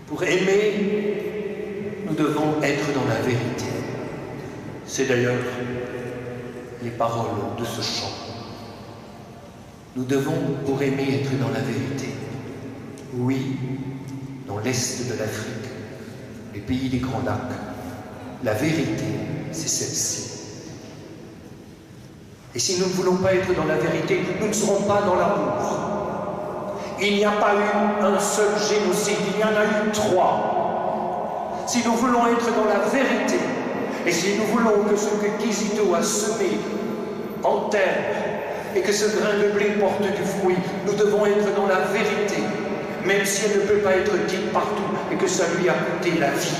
Pour aimer, nous devons être dans la vérité. C'est d'ailleurs les paroles de ce chant. Nous devons, pour aimer, être dans la vérité. Oui, dans l'Est de l'Afrique, les pays des Grands Lacs, la vérité, c'est celle-ci. Et si nous ne voulons pas être dans la vérité, nous ne serons pas dans l'amour. Il n'y a pas eu un seul génocide, il y en a eu 3. Si nous voulons être dans la vérité, et si nous voulons que ce que Kizito a semé en terre, et que ce grain de blé porte du fruit, nous devons être dans la vérité, même si elle ne peut pas être dite partout, et que ça lui a coûté la vie.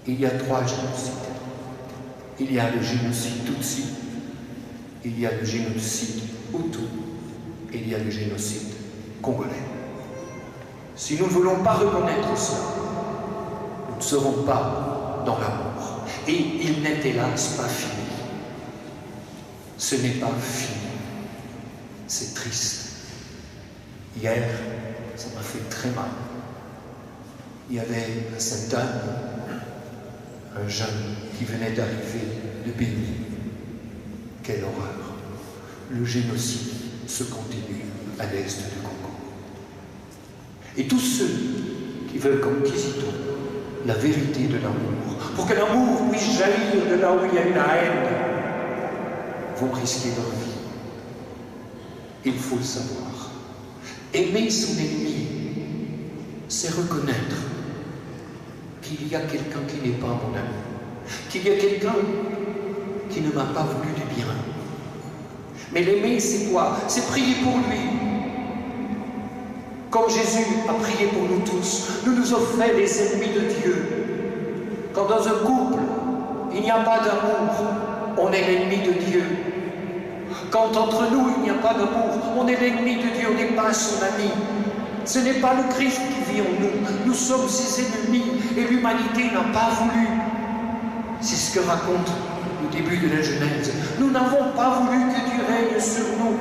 Il y a 3 génocides. Il y a le génocide Tutsi, il y a le génocide Hutu, et il y a le génocide congolais. Si nous ne voulons pas reconnaître cela, nous ne serons pas dans l'amour. Et il n'est hélas pas fini. Ce n'est pas fini. C'est triste. Hier, ça m'a fait très mal. Il y avait à Sainte-Anne un jeune qui venait d'arriver de Béni. Quelle horreur! Le génocide se continue à l'est du Congo. Et tous ceux qui veulent, comme Kizito, la vérité de l'amour, pour que l'amour puisse jaillir de là où il y a une haine, vont risquer leur vie. Il faut le savoir. Aimer son ennemi, c'est reconnaître qu'il y a quelqu'un qui n'est pas mon ami, qu'il y a quelqu'un qui ne m'a pas voulu du bien. Mais l'aimer, c'est quoi? C'est prier pour lui. Comme Jésus a prié pour nous tous, nous nous offrons les ennemis de Dieu. Quand dans un couple, il n'y a pas d'amour, on est l'ennemi de Dieu. Quand entre nous, il n'y a pas d'amour, on est l'ennemi de Dieu, on n'est pas son ami. Ce n'est pas le Christ qui vit en nous, nous sommes ses ennemis et l'humanité n'a pas voulu. C'est ce que raconte le début de la Genèse. Nous n'avons pas voulu que Dieu règne sur nous.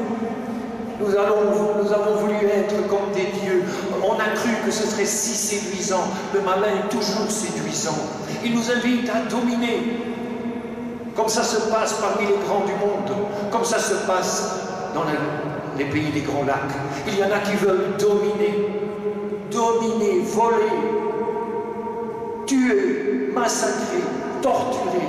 Nous avons voulu être comme des dieux. On a cru que ce serait si séduisant. Le malin est toujours séduisant. Il nous invite à dominer. Comme ça se passe parmi les grands du monde. Comme ça se passe dans les pays des Grands Lacs. Il y en a qui veulent dominer. Dominer, voler, tuer, massacrer, torturer.